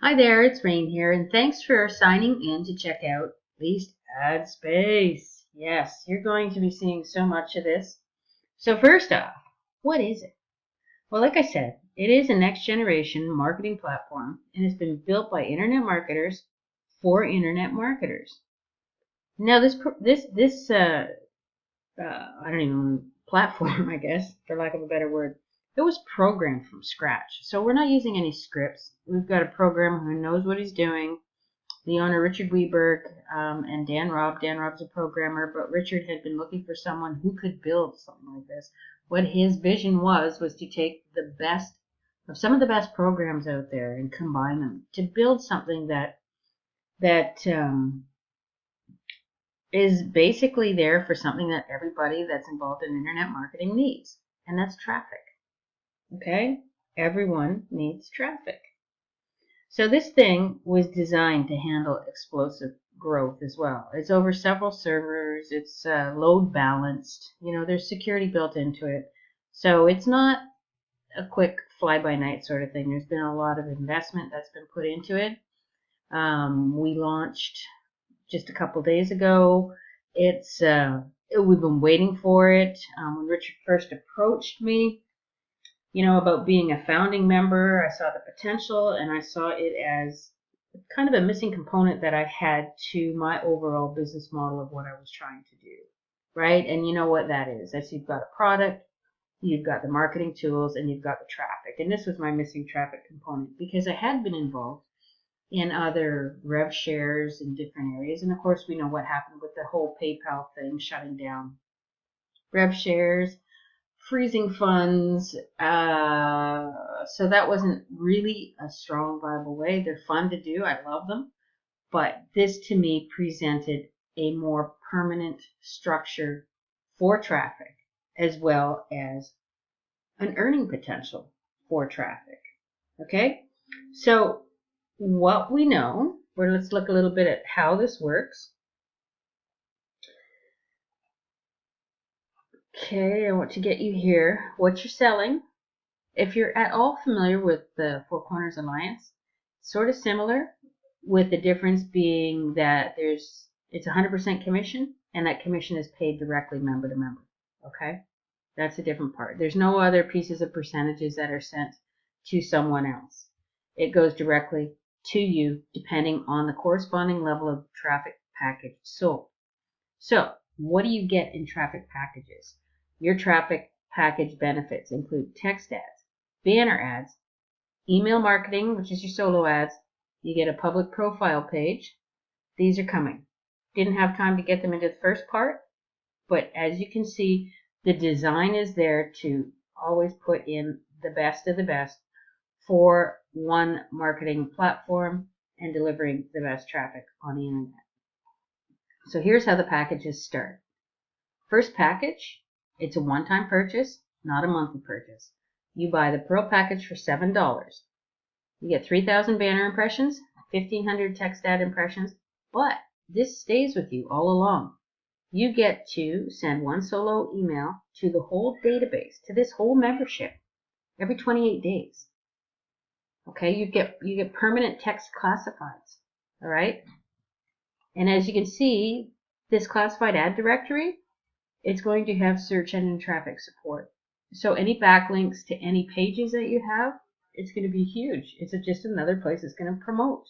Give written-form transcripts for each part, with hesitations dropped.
Hi there, it's Rain here, and thanks for signing in to check out LeasedAd space. Yes, you're going to be seeing so much of this. So first off, what is it? Well, like I said, it is a next generation marketing platform and has been built by internet marketers for internet marketers. Now this I don't even platform, I guess, for lack of a better word. It was programmed from scratch. So we're not using any scripts. We've got a programmer who knows what he's doing. The owner, Richard Weberg, and Dan Robb. Dan Robb's a programmer, but Richard had been looking for someone who could build something like this. What his vision was to take the best of some of the best programs out there and combine them to build something that is basically there for something that everybody that's involved in internet marketing needs, and that's traffic. Okay? Everyone needs traffic. So this thing was designed to handle explosive growth as well. It's over several servers. It's load balanced. There's security built into it. So it's not a quick fly-by-night sort of thing. There's been a lot of investment that's been put into it. We launched just a couple days ago. We've been waiting for it. When Richard first approached me, about being a founding member, I saw the potential, and I saw it as kind of a missing component that I had to my overall business model of what I was trying to do, right? And you know what that is. That's you've got a product, you've got the marketing tools, and you've got the traffic. And this was my missing traffic component because I had been involved in other RevShares in different areas. And of course, we know what happened with the whole PayPal thing shutting down RevShares, freezing funds. So that wasn't really a strong, viable way. They're fun to do. I love them. But this to me presented a more permanent structure for traffic as well as an earning potential for traffic. Okay? So what we know, let's look a little bit at how this works. Okay, I want to get you here. What you're selling, if you're at all familiar with the Four Corners Alliance, sort of similar, with the difference being that it's 100% commission, and that commission is paid directly member to member. Okay, that's a different part. There's no other pieces of percentages that are sent to someone else. It goes directly to you, depending on the corresponding level of traffic package sold. So, what do you get in traffic packages? Your traffic package benefits include text ads, banner ads, email marketing, which is your solo ads. You get a public profile page. These are coming. Didn't have time to get them into the first part, but as you can see, the design is there to always put in the best of the best for one marketing platform and delivering the best traffic on the internet. So here's how the packages start. First package, it's a one-time purchase, not a monthly purchase. You buy the Pearl package for $7. You get 3,000 banner impressions, 1,500 text ad impressions, but this stays with you all along. You get to send one solo email to the whole database, to this whole membership, every 28 days. Okay, you get permanent text classifieds, all right? And as you can see, this classified ad directory, it's going to have search engine traffic support. So any backlinks to any pages that you have, it's going to be huge. It's just another place it's going to promote.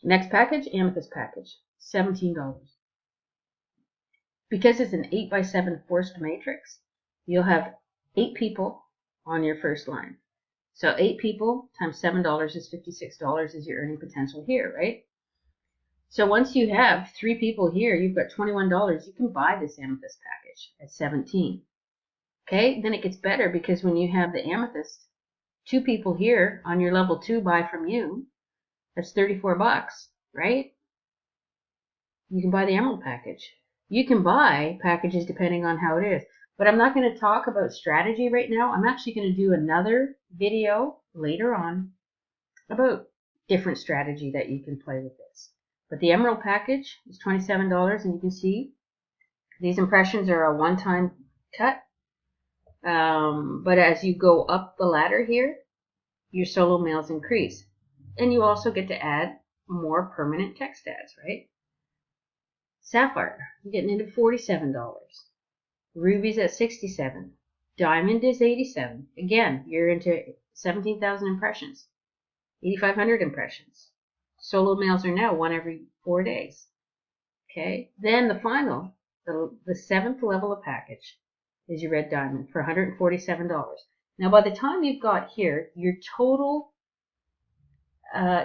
Next package, Amethyst package, $17. Because it's an 8x7 forced matrix, you'll have 8 people on your first line. So 8 people times $7 is $56 is your earning potential here, right? So once you have 3 people here, you've got $21. You can buy this Amethyst package at $17. Okay, then it gets better because when you have the Amethyst, 2 people here on your level 2 buy from you, that's $34, right? You can buy the Emerald package. You can buy packages depending on how it is. But I'm not going to talk about strategy right now. I'm actually going to do another video later on about different strategy that you can play with this. But the Emerald package is $27, and you can see these impressions are a one-time cut. But as you go up the ladder here, your solo mails increase. And you also get to add more permanent text ads, right? Sapphire, you're getting into $47. Ruby's at $67. Diamond is $87. Again, you're into 17,000 impressions, 8,500 impressions. Solo mails are now one every 4 days. Okay, then the final, the seventh level of package is your red diamond for $147. Now, by the time you've got here, your total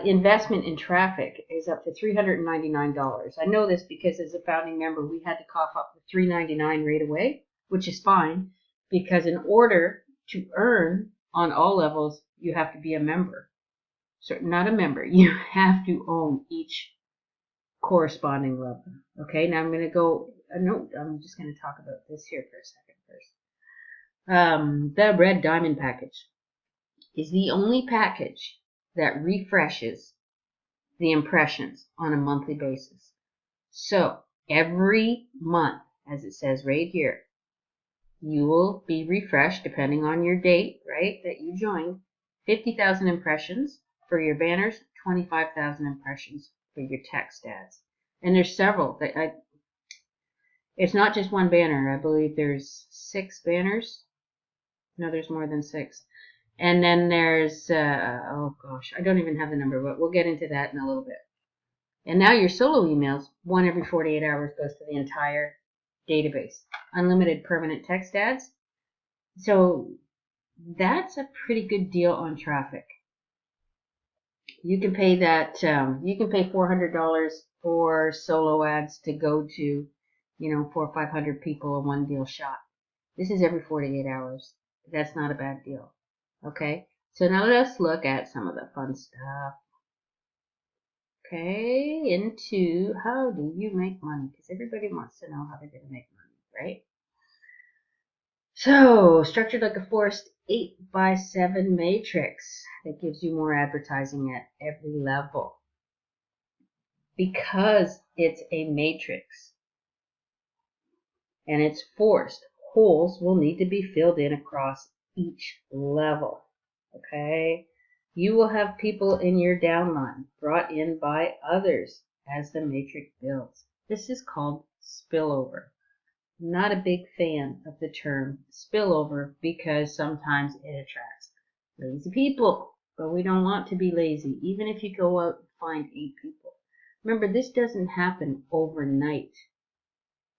investment in traffic is up to $399. I know this because as a founding member, we had to cough up the $399 right away, which is fine, because in order to earn on all levels, you have to be a member. So not a member, you have to own each corresponding level. Okay, now I'm going to go, no, I'm just going to talk about this here for a second first. The red diamond package is the only package that refreshes the impressions on a monthly basis. So every month, as it says right here, you will be refreshed depending on your date, right, that you joined. 50,000 impressions for your banners, 25,000 impressions for your text ads. And there's several. It's not just one banner. I believe there's 6 banners. No, there's more than 6. And then there's, oh gosh, I don't even have the number, but we'll get into that in a little bit. And now your solo emails, one every 48 hours goes to the entire database. Unlimited permanent text ads. So that's a pretty good deal on traffic. You can pay that, you can pay $400 for solo ads to go to, 400 or 500 people in one deal shot. This is every 48 hours. That's not a bad deal. Okay, so now let's look at some of the fun stuff. Okay, into how do you make money? Because everybody wants to know how they're going to make money, right? So, structured like a forced 8x7 matrix that gives you more advertising at every level. Because it's a matrix and it's forced, holes will need to be filled in across each level. Okay? You will have people in your downline brought in by others as the matrix builds. This is called spillover. I'm not a big fan of the term spillover because sometimes it attracts lazy people. But we don't want to be lazy, even if you go out and find 8 people. Remember, this doesn't happen overnight.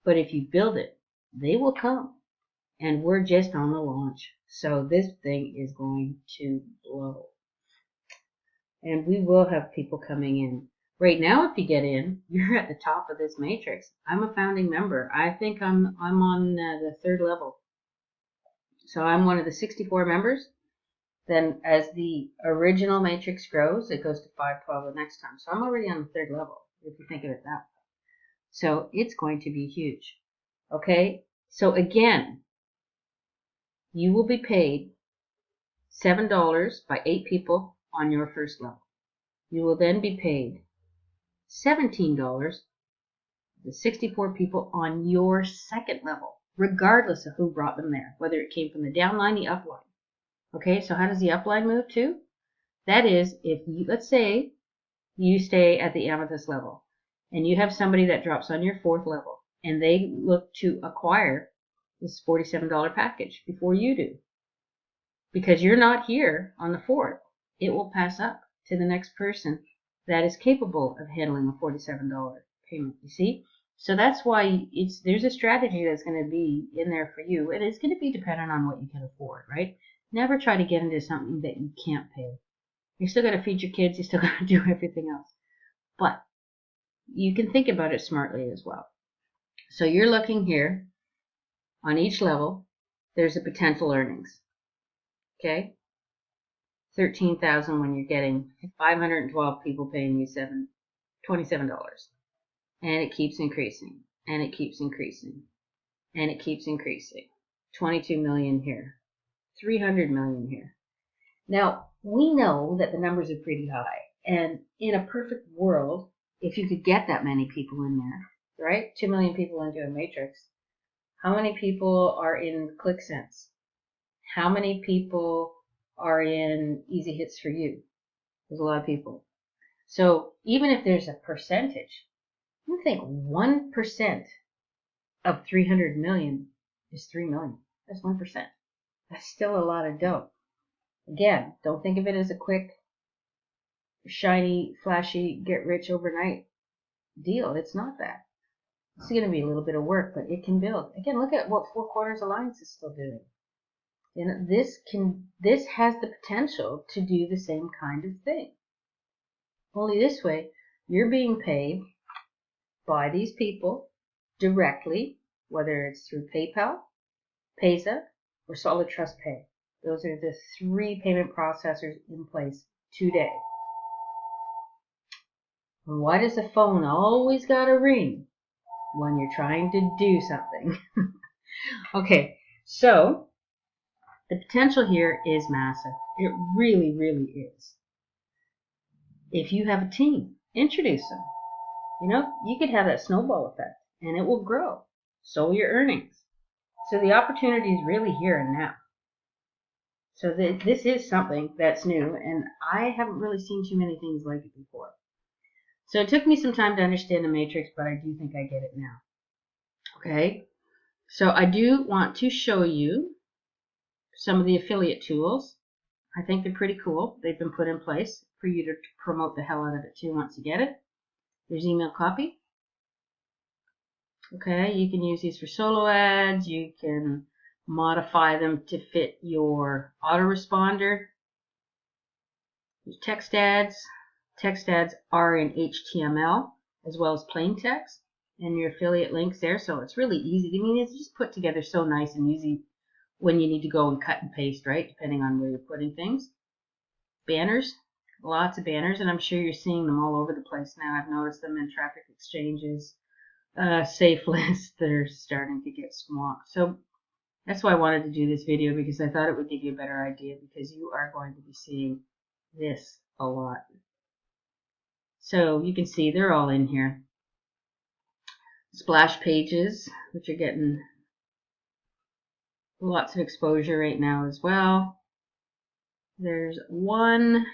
But if you build it, they will come. And we're just on the launch. So this thing is going to blow. And we will have people coming in. Right now, if you get in, you're at the top of this matrix. I'm a founding member. I think I'm on the 3rd level. So I'm one of the 64 members. Then as the original matrix grows, it goes to 512 the next time. So I'm already on the 3rd level, if you think of it that way. So it's going to be huge. Okay? So again, you will be paid $7 by 8 people on your first level. You will then be paid $17 the 64 people on your second level, regardless of who brought them there, whether it came from the downline, the upline. Okay, so how does the upline move too? That is, if you, let's say you stay at the amethyst level and you have somebody that drops on your 4th level and they look to acquire this $47 package before you do, because you're not here on the 4th, it will pass up to the next person that is capable of handling a $47 payment, you see? So that's why there's a strategy that's going to be in there for you, and it's going to be dependent on what you can afford, right? Never try to get into something that you can't pay. You're still going to feed your kids, you still got to do everything else. But you can think about it smartly as well. So you're looking here, on each level, there's a potential earnings. Okay? 13,000 when you're getting 512 people paying you $27. And it keeps increasing, and it keeps increasing, and it keeps increasing. 22 million here, 300 million here. Now, we know that the numbers are pretty high, and in a perfect world, if you could get that many people in there, right? 2 million people into a matrix. How many people are in ClickSense? How many people are in Easy Hits for You? There's a lot of people. So even if there's a percentage, you think 1% of 300 million is 3 million. That's 1%. That's still a lot of dough. Again, don't think of it as a quick, shiny, flashy, get rich overnight deal. It's not that. It's going to be a little bit of work, but it can build. Again, look at what Four Corners Alliance is still doing. And this has the potential to do the same kind of thing. Only this way, you're being paid by these people directly, whether it's through PayPal, Payza, or Solid Trust Pay. Those are the 3 payment processors in place today. And why does the phone always gotta ring when you're trying to do something? Okay, so the potential here is massive. It really, really is. If you have a team, introduce them. You know, you could have that snowball effect, and it will grow. So will your earnings. So the opportunity is really here and now. So this is something that's new, and I haven't really seen too many things like it before. So it took me some time to understand the matrix, but I do think I get it now. Okay, so I do want to show you some of the affiliate tools. I think they're pretty cool. They've been put in place for you to promote the hell out of it too once you get it. There's email copy. Okay, you can use these for solo ads. You can modify them to fit your autoresponder. There's text ads. Text ads are in HTML as well as plain text, and your affiliate links there, so it's really easy. I mean, it's just put together so nice and easy when you need to go and cut and paste, right, depending on where you're putting things. Banners, lots of banners, and I'm sure you're seeing them all over the place now. I've noticed them in traffic exchanges, safe lists that are starting to get swamped. So that's why I wanted to do this video, because I thought it would give you a better idea, because you are going to be seeing this a lot. So you can see they're all in here. Splash pages, which are getting lots of exposure right now as well. There's one,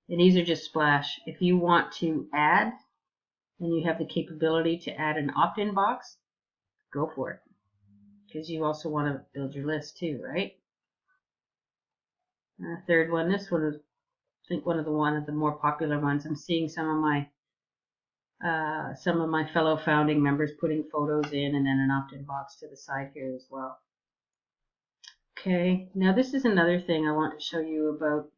and these are just splash. If you want to add, and you have the capability to add an opt-in box, go for it. Because you also want to build your list too, right? Third one, this one is, I think, one of the more popular ones. I'm seeing some of my fellow founding members putting photos in, and then an opt-in box to the side here as well. Okay, now this is another thing I want to show you about.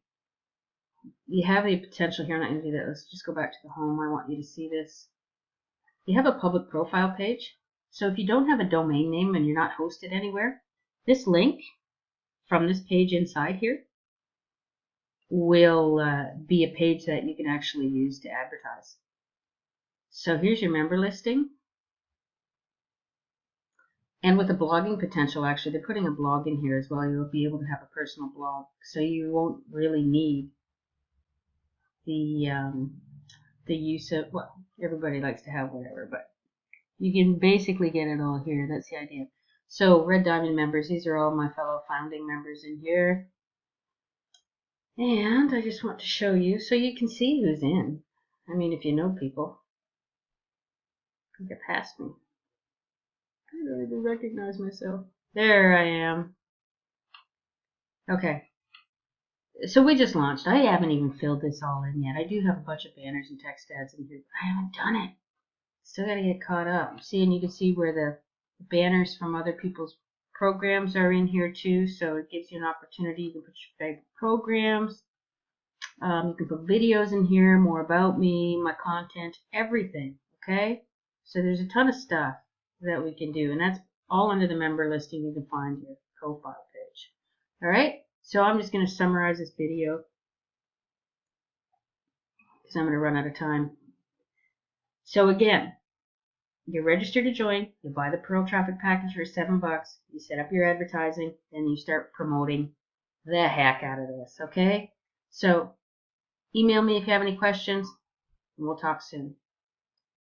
You have the potential here. I'm not going to do that. Let's just go back to the home. I want you to see this. You have a public profile page. So if you don't have a domain name and you're not hosted anywhere, this link from this page inside here will be a page that you can actually use to advertise. So here's your member listing. And with the blogging potential, actually, they're putting a blog in here as well. You'll be able to have a personal blog. So you won't really need the use of, well, everybody likes to have whatever, but you can basically get it all here. That's the idea. So Red Diamond members, these are all my fellow founding members in here. And I just want to show you so you can see who's in. I mean, if you know people. Get past me. I don't even recognize myself. There I am. Okay. So we just launched. I haven't even filled this all in yet. I do have a bunch of banners and text ads in here. I haven't done it. Still got to get caught up. See, and you can see where the banners from other people's programs are in here too. So it gives you an opportunity. You can put your favorite programs. You can put videos in here, more about me, my content, everything. Okay? So there's a ton of stuff that we can do. And that's all under the member listing you can find your profile page. All right? So I'm just going to summarize this video because I'm going to run out of time. So again, you're registered to join. You buy the Pearl Traffic Package for $7. You set up your advertising, and you start promoting the heck out of this. Okay? So email me if you have any questions, and we'll talk soon.